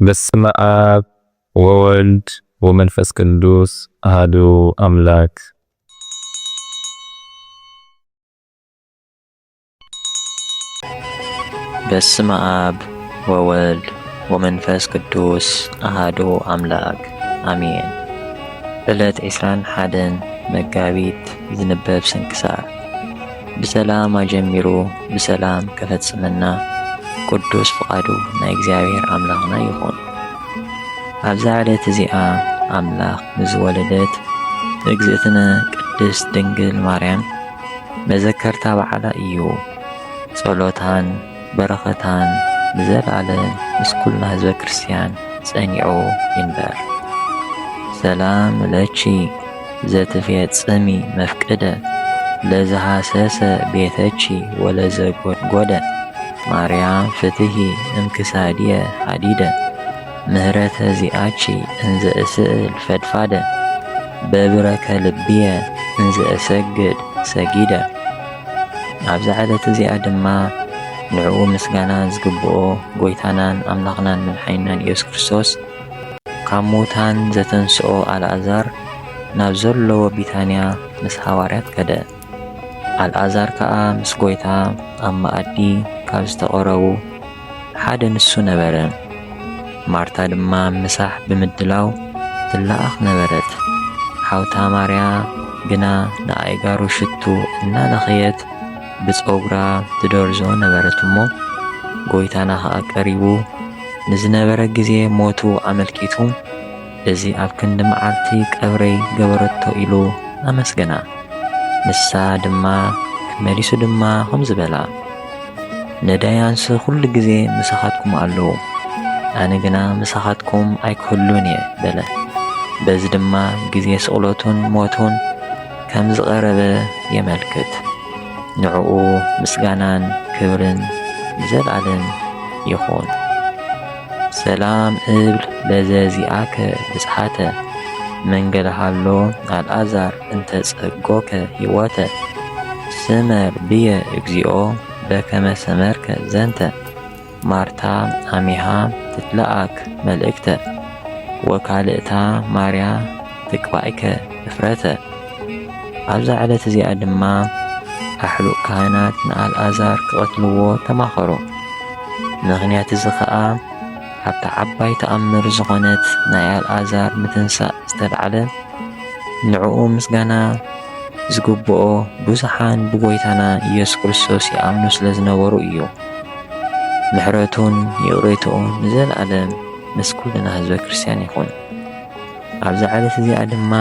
በስመ አብ ወወልድ ወመንፈስ ቅዱስ አሐዱ አምላክ። በስመ አብ ወወልድ ወመንፈስ ቅዱስ አሐዱ አምላክ አሜን። ዕለት 21 መጋቢት ዝንበብ ስንክሳር ብሰላም አጀሚሩ ብሰላም ከፈጽመና ቅዱስ ፍቃዱ ናይ እግዚአብሔር አምላክና ይኹን። ኣብዛ ዕለት እዚኣ አምላክ ንዝወለደት እግዝእትነ ቅድስት ድንግል ማርያም መዘከርታ በዓላ እዩ። ጸሎታን በረኸታን ንዘለዓለም ምስ ኩልና ህዝበ ክርስቲያን ጸኒዑ ይንበር። ሰላም ለቺ ዘትፌጽሚ መፍቅደ ለዝሃሰሰ ቤተቺ ወለዘጎድጎደ ማርያም ፍትሂ እምክሳድየ ሃዲደ ምህረተ ዚአቺ እንዘ እስእል ፈድፋደ በብረከ ልብየ እንዘ እሰግድ ሰጊደ። ኣብዛ ዕለት እዚኣ ድማ ንዕኡ ምስጋና ዝግብኦ ጎይታናን ኣምላኽናን መድሓኒናን ኢየሱስ ክርስቶስ ካብ ሙታን ዘተንስኦ ኣልዓዛር ናብ ዘለዎ ቢታንያ ምስ ሃዋርያት ከደ። ኣልዓዛር ከዓ ምስ ጎይታ ኣብ መኣዲ ካብ ዝተቐረቡ ሓደ ንሱ ነበረ። ማርታ ድማ ምሳሕ ብምድላው ትለኣኽ ነበረት። ሓውታ ማርያ ግና ንኣይጋሩ ሽቱ እናለኸየት ብፀጉራ ትደርዞ ነበረት እሞ ጎይታና ከዓ ቀሪቡ ንዝነበረ ጊዜ ሞቱ ኣመልኪቱ እዚ ኣብ ክንዲ መዓልቲ ቀብረይ ገበረቶ ኢሉ ኣመስገና። ንሳ ድማ መሊሱ ድማ ከም ዝበላ ነዳያንስ ኩሉ ጊዜ ምሳኻትኩም ኣለዉ ኣነ ግና ምሳኻትኩም ኣይክህሉን እየ በለ። በዚ ድማ ጊዜ ስቕለቱን ሞቱን ከም ዝቐረበ የመልክት። ንዕኡ ምስጋናን ክብርን ዘለዓለም ይኹን። ሰላም እብል ለዘዚአከ ብጽሓተ መንገድሃሎ ኣልዓዛር እንተ ጸጎከ ሕይወተ ስመር ብየ እግዚኦ በከመ ሰመርከ ዘንተ ማርታ አሚሃ ትትለኣክ መልእክተ ወካልእታ ማርያ ትቅባእከ እፍረተ። ኣብዛ ዕለት እዚኣ ድማ ኣሕሉቅ ካህናት ንኣልዓዛር ክቐትልዎ ተማኸሩ። ምኽንያት እዚ ከዓ ኣብታ ዓባይ ተኣምር ዝኾነት ናይ ኣልዓዛር ምትንሳእ ዝተልዓለ ንዕኡ ምስጋና ዝግብኦ ብዙሓን ብጎይታና ኢየሱስ ክርስቶስ ይኣምኑ ስለ ዝነበሩ እዩ። ምሕረቱን ይቕሬትኡን ንዘለዓለም ምስ ኩልና ህዝበ ክርስቲያን ይኹን። ኣብዛ ዕለት እዚኣ ድማ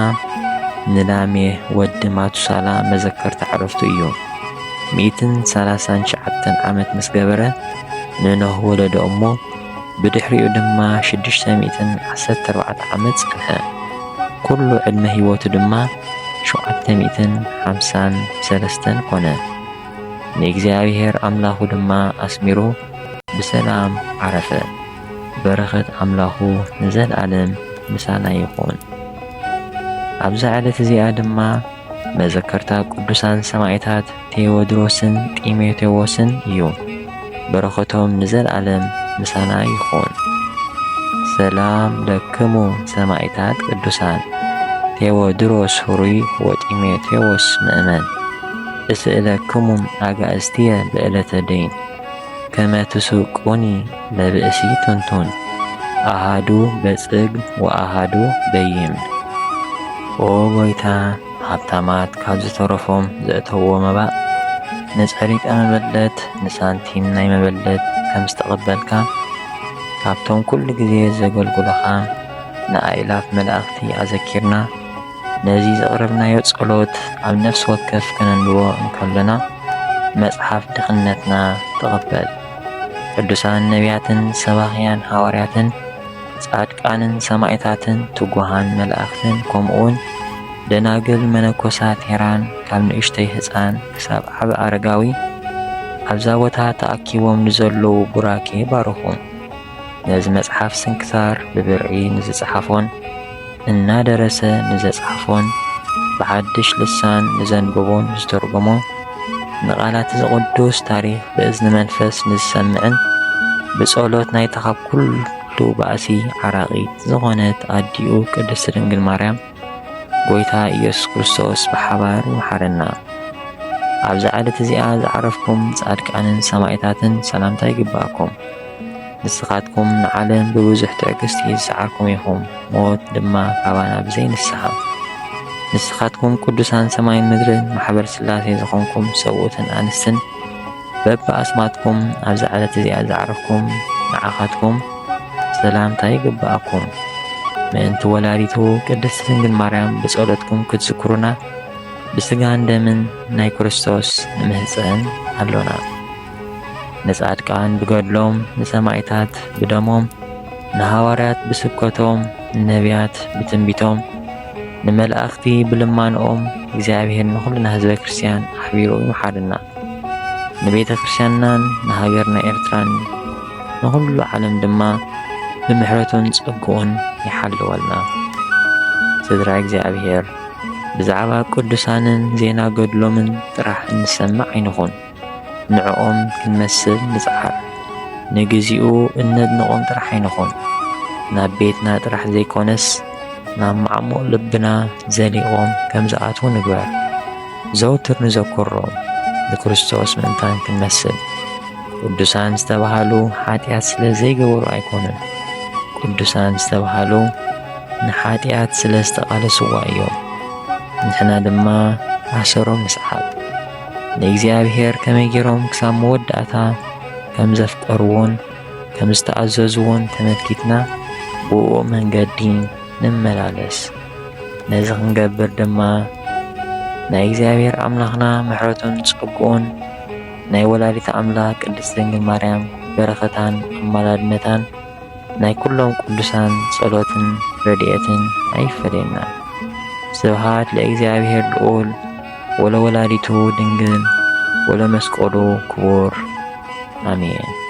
ንላሜህ ወዲ ማቱሳላ መዘከርታ ዕረፍቱ እዩ። 139 ዓመት ምስ ገበረ ንኖህ ወለዶ እሞ ብድሕሪኡ ድማ 614 ዓመት ጽንሐ። ኩሉ ዕድመ ህይወቱ ድማ 753 ኮነ። ንእግዚአብሔር ኣምላኹ ድማ ኣስሚሩ ብሰላም ዓረፈ። በረኸት ኣምላኹ ንዘለዓለም ምሳና ይኹን። ኣብዛ ዕለት እዚኣ ድማ መዘከርታ ቅዱሳን ሰማዕታት ቴዎድሮስን ጢሞቴዎስን እዩ። በረኸቶም ንዘለዓለም ምሳና ይኹን። ሰላም ለክሙ ሰማዕታት ቅዱሳን ቴዎድሮስ ሁሩይ ወጢሞቴዎስ ምእመን እስእለክሙ ኣጋእዝትየ በዕለተ ደይን ከመ ትስቁኒ ለብእሲ ቱንቱን ኣሃዱ በጽግ ወኣሃዱ በይምን። ኦ ጎይታ ሃብታማት ካብ ዝተረፎም ዘእተዎ መባእ ንጸሪቀ መበለት ንሳንቲም ናይ መበለት ከም ዝተቐበልካ ካብቶም ኩሉ ጊዜ ዘገልግሉኻ ንኣእላፍ መላእኽቲ ኣዘኪርና ነዚ ዘቕረብናዮ ጸሎት ኣብ ነፍሲ ወከፍ ከነንብቦ እንከለና መጽሓፍ ድኽነትና ተቐበል። ቅዱሳን ነቢያትን ሰባኽያን ሃዋርያትን ጻድቃንን ሰማዕታትን ትጉሃን መላእኽትን ከምኡውን ደናግል መነኮሳት ሄራን ካብ ንእሽተይ ህፃን ክሳብ ዓብ ኣረጋዊ ኣብዛ ቦታ ተኣኪቦም ንዘለዉ ቡራኬ ባርኹ። ነዚ መጽሓፍ ስንክሳር ብብርዒ ንዝጸሓፎን እናደረሰ ንዘጸሓፎን ብሓድሽ ልሳን ንዘንብቦን ዝተርጎሞ ንቓላት ዝቕዱስ ታሪኽ ብእዝኒ መንፈስ ንዝሰምዕን ብጸሎት ናይታ ካብ ኩሉ ኩሉ ባእሲ ዓራቒት ዝኾነት ኣዲኡ ቅድስቲ ድንግል ማርያም ጎይታ ኢየሱስ ክርስቶስ ብሓባር ይመሓረና። ኣብዚ ዓለት እዚኣ ዝዓረፍኩም ጻድቃንን ሰማዕታትን ሰላምታ ይግባኣኩም። ንስኻትኩም ንዓለም ብብዙሕ ትዕግስቲ ዝሰዓርኩም ኢኹም፣ ሞት ድማ ካባና ብዘይ ንስሓ። ንስኻትኩም ቅዱሳን ሰማይን ምድርን ማሕበር ሥላሴ ዝኾንኩም ሰብኡትን ኣንስትን በብኣስማትኩም ኣብዚ ዓለት እዚኣ ዝዓረፍኩም ንዓኻትኩም ሰላምታ ይግባኣኩም። ምእንቲ ወላዲቱ ቅድስቲ ድንግል ማርያም ብጸሎትኩም ክትዝክሩና ብስጋን ደምን ናይ ክርስቶስ ንምህፀን ኣሎና። ንጻድቃን ብገድሎም፣ ንሰማዕታት ብደሞም፣ ንሃዋርያት ብስብከቶም፣ ንነቢያት ብትንቢቶም፣ ንመላእኽቲ ብልማንኦም እግዚኣብሔር ንኹልና ህዝበ ክርስቲያን ኣሕቢሩ ይመሓረና። ንቤተ ክርስቲያንናን ንሃገርና ኤርትራን ንኹሉ ዓለም ድማ ብምሕረቱን ጸግኡን ይሓልወልና። ስድራ እግዚኣብሔር ብዛዕባ ቅዱሳንን ዜና ገድሎምን ጥራሕ እንሰማዕ ኣይንኹን። ንዕኦም ክንመስል ንጽዓር፣ ንግዚኡ እነድንቖም ጥራሕ ኣይንኹን። ናብ ቤትና ጥራሕ ዘይኮነስ ናብ ማዕሙቕ ልብና ዘሊቖም ከም ዝኣትዉ ንግበር። ዘውትር ንዘክሮም ንክርስቶስ ምእንታን ክንመስል። ቅዱሳን ዝተባሃሉ ኃጢአት ስለ ዘይገበሩ ኣይኮኑን፣ ቅዱሳን ዝተባሃሉ ንኃጢአት ስለ ዝተቃለስዋ እዮም። ንሕና ድማ ኣሰሮም ንስሓብ ንእግዚኣብሔር ከመይ ገይሮም ክሳብ መወዳእታ ከም ዘፍቀርዎን ከም ዝተኣዘዝዎን ተመልኪትና ብኡ መንገዲ ንመላለስ። ነዚ ክንገብር ድማ ናይ እግዚአብሔር ኣምላኽና ምሕረቱን ጸግኡን ናይ ወላዲተ ኣምላክ ቅድስቲ ድንግል ማርያም በረኸታን ኣማላድነታን ናይ ኩሎም ቅዱሳን ጸሎትን ረድኤትን ኣይፈለየና። ስብሃት ለእግዚአብሔር ልዑል ወለወላዲቱ ድንግል ወለመስቀሉ ክቡር አሜን።